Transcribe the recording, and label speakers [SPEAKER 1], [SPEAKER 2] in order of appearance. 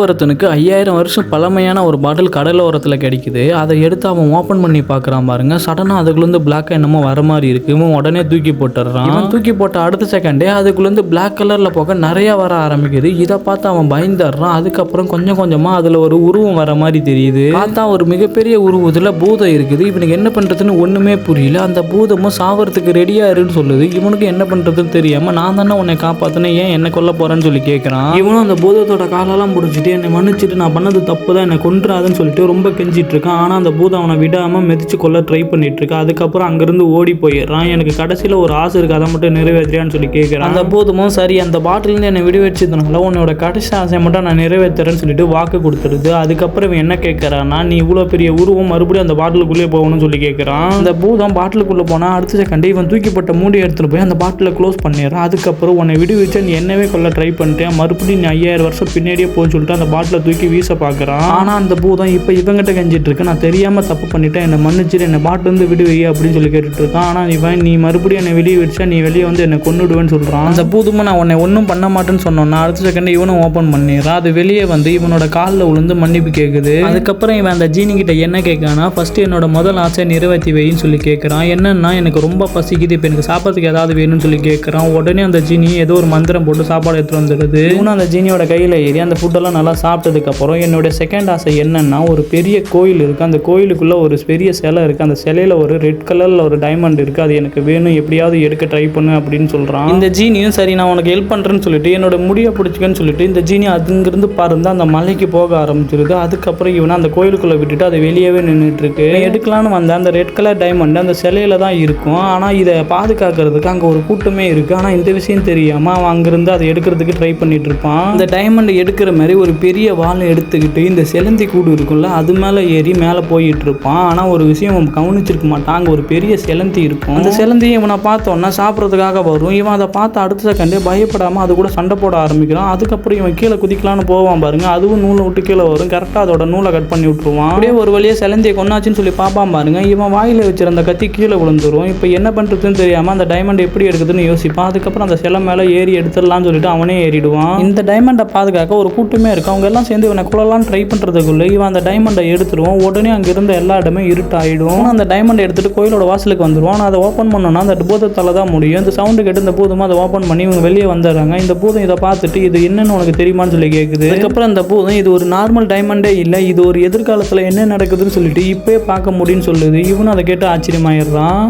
[SPEAKER 1] ஒருத்தனுக்கு 5000 வருஷம் பழமையான ஒரு பாட்டில் கடல் ஓரத்தில் கிடைக்குது. அதை எடுத்து அவன் ஓப்பன் பண்ணி பார்க்குறான் பாருங்க. சடனாக அதுக்குள்ளேருந்து பிளாக் என்னமோ வர மாதிரி இருக்கு. இவன் உடனே தூக்கி போட்டுறான். இவன் தூக்கி போட்ட அடுத்த செகண்டே அதுக்குள்ளேருந்து பிளாக் கலரில் போக நிறைய வர ஆரம்பிக்குது. இதை பார்த்து அவன் பயந்துடுறான். அதுக்கப்புறம் கொஞ்சம் கொஞ்சமாக அதில் ஒரு உருவம் வர மாதிரி தெரியுது. பார்த்தா ஒரு மிகப்பெரிய உருவத்தில் பூதம் இருக்குது. இவனுக்கு என்ன பண்ணுறதுன்னு ஒன்றுமே புரியல. அந்த பூதமும் சாவறதுக்கு ரெடியாக இருன்னு சொல்லுது. இவனுக்கு என்ன பண்ணுறதுன்னு தெரியாமல் நான் தானே உன்னை காப்பாற்றினேன், ஏன் என்ன கொல்ல போகிறேன்னு சொல்லி கேட்குறான். இவனும் அந்த பூதத்தோட காலெல்லாம் பிடிச்சி என்னை மன்னிச்சிட்டு, நான் பண்ணது தப்பு தான், என்னை கொன்றாதுன்னு சொல்லிட்டு ரொம்ப கெஞ்சிட்டு இருக்கான். ஆனால் அந்த பூதம் அவனை விடாமல் மிதிச்சு கொல்ல ட்ரை பண்ணிட்டு இருக்கா. அதுக்கப்புறம் அங்கேருந்து ஓடி போயிடுறான். எனக்கு கடைசியில் ஒரு ஆசை இருக்குது, அதை மட்டும் நிறைவேற்றியான்னு சொல்லி கேட்குறான். அந்த பூதமும் சரி, அந்த பாட்டிலேருந்து என்னை விடுவிச்சதுனால உன்னோட கடைசி ஆசையை மட்டும் நான் நிறைவேற்றுறேன்னு சொல்லிட்டு வாக்கு கொடுத்துருது. அதுக்கப்புறம் என்ன கேட்குறான்னா, நீ இவ்வளோ பெரிய உருவம் மறுபடியும் அந்த பாட்டிலுக்குள்ளே போகணும்னு சொல்லி கேட்குறான். அந்த பூதம் பாட்டிலுக்குள்ளே போனால் அடுத்த செகண்ட் இவன் தூக்கிப்பட்ட மூடி எடுத்துகிட்டு போய் அந்த பாட்டிலை க்ளோஸ் பண்ணிடுறான். அதுக்கப்புறம் உன்னை விடுவிச்சா நீ என்னவே கொல்ல ட்ரை பண்ணிட்டேன், மறுபடியும் நீ 5000 வருஷம் பின்னாடியே போன்னு சொல்லிட்டு அந்த பாட்டிலை தூக்கி வீச பார்க்குறான். ஆனால் அந்த பூதம் இப்போ இவங்கிட்ட கெஞ்சிட்டு இருக்கு, நான் தெரியாமல் தப்பு பண்ணிட்டேன், என்னை மன்னிச்சிட்டு என்னை பாட்டிலேருந்து விடுவி அப்படின்னு சொல்லி கேட்டுட்டு இருக்கான். ஆனால் இவன் நீ மறுபடியும் என்னை வெளியே விடுச்சா நீ வெளியே வந்து என்னை கொன்னுடுவேன்னு சொல்கிறான். அந்த பூதமும் நான் உன்னை ஒன்றும் பண்ண மாட்டேன்னு சொன்னோன்னா அடுத்த செகண்ட் இவனும் ஓப்பன் பண்ணிடுறான். அது வெளியே வந்து இவனோட காலில் விழுந்து மன்னிப்பு கேட்குது. அதுக்கப்புறம் இவன் அந்த ஜீனி கிட்ட என்ன கேட்கானா, ஃபர்ஸ்ட் என்னோட முதல் ஆசையை நிறைவேற்றி வைன்னு சொல்லி கேட்குறான். என்னன்னா, எனக்கு ரொம்ப பசிக்குது, இப்போ எனக்கு சாப்பிட்றதுக்கு ஏதாவது வேணும்னு சொல்லி கேட்குறான். உடனே அந்த ஜீனி ஏதோ ஒரு மந்திரம் போட்டு சாப்பாடு எடுத்துகிட்டு வந்துடுது. இவனும் அந்த ஜீனியோட கையில் ஏறி அந்த ஃபுட்டெல்லாம் நல்லா சாப்பிட்டதுக்கப்புறம் என்னுடைய செகண்ட் ஆசை என்னன்னா, ஒரு பெரிய கோயில் இருக்குது, அந்த கோயிலுக்குள்ளே ஒரு பெரிய சிலை இருக்குது, அந்த சிலையில் ஒரு ரெட் கலரில் ஒரு டைமண்ட் இருக்குது, அது எனக்கு வேணும், எப்படியாவது எடுக்க ட்ரை பண்ணு அப்படின்னு சொல்கிறான். இந்த ஜீனியும் சரி நான் உனக்கு ஹெல்ப் பண்ணுறேன்னு சொல்லிட்டு என்னோட முடியை பிடிச்சிக்கன்னு சொல்லிட்டு இந்த ஜீனி அதுங்கிருந்து பறந்து அந்த மலைக்கு போக ஆரம்பிச்சிருது. அதுக்கப்புறம் இவனை அந்த கோயிலுக்குள்ளே விட்டுட்டு அது வெளியவே நின்றுட்டு இருக்கு. எடுக்கலான்னு வந்த அந்த ரெட் கலர் டைமண்ட் அந்த சிலையில தான் இருக்கும். ஆனால் இதை பாதுகாக்கிறதுக்கு அங்கே ஒரு கூட்டமே இருக்குது. ஆனால் இந்த விஷயம் தெரியாமல் அவன் அங்கேருந்து அதை எடுக்கிறதுக்கு ட்ரை பண்ணிட்டு இருப்பான். இந்த டைமண்ட் எடுக்கிற மாதிரி ஒரு பெரிய வாழை எடுத்துக்கிட்டு இந்த செலந்தி கூடு இருக்குல்ல அது மேலே ஏறி மேலே போயிட்டு இருப்பான். ஆனால் ஒரு விஷயம் அவன் கவனிச்சிருக்க மாட்டான், அங்கே ஒரு பெரிய செலந்தி இருக்கும். அந்த செலந்தியை இவனை பார்த்தோன்னா சாப்பிட்றதுக்காக வரும். இவன் அதை பார்த்து அடுத்த செகண்டே பயப்படாமல் அது கூட சண்டை போட ஆரம்பிக்கிறான். அதுக்கப்புறம் இவன் கீழே குதிக்கலான்னு போவான் பாருங்க, அதுவும் நூலை விட்டு கீழே வரும். கரெக்டாக அதோட நூலை கட் பண்ணி விட்டுருவான். அப்படியே ஒரு வழியாக செலந்தியை கொன்னாச்சுன்னு சொல்லி பார்ப்பான் பாருங்க. இவன் வாயில் வச்சிருந்த கத்தி கீழே விழுந்துரும். இப்போ என்ன பண்ணுறதுன்னு தெரியாமல் அந்த டைமண்ட் எப்படி எடுக்குதுன்னு யோசிப்பான். அதுக்கப்புறம் அந்த சிலை மேலே ஏறி எடுத்துடலாம்னு சொல்லிட்டு அவனே ஏறிடுவான். இந்த டைமண்டை பாதுகாக்க ஒரு கூட்டமே இருக்கு. அவங்க எல்லாம் சேர்ந்து இவனை குழலாம் ட்ரை பண்ணுறதுக்குள்ளே இவன் அந்த டைமண்டை எடுத்துருவான். உடனே அங்கே இருந்த எல்லா இடமே இருட்டாயிடும். அந்த டைமண்டை எடுத்துட்டு கோயிலோட வாசலுக்கு வந்துடுவான். அதை ஓப்பன் பண்ணோன்னா அந்த பூதத்தால் தான் முடியும். இந்த சவுண்டு கேட்டு இந்த பூதமாக அதை ஓப்பன் பண்ணி இவங்க வெளியே வந்துடுறாங்க. இந்த பூதம் இதை பார்த்துட்டு இது என்னன்னு உனக்கு தெரியுமான்னு சொல்லி கேட்குது. அதுக்கப்புறம் அந்த பூதம் இது ஒரு நார்மல் டைமண்டே இல்லை, இது ஒரு எதிர்காலத்தில் என்ன நடக்குதுன்னு சொல்லிட்டு இப்போயே பார்க்க முடியும்னு சொல்லுது. இவனும் அதை கேட்டு ஆச்சரியமாயிடுறான்.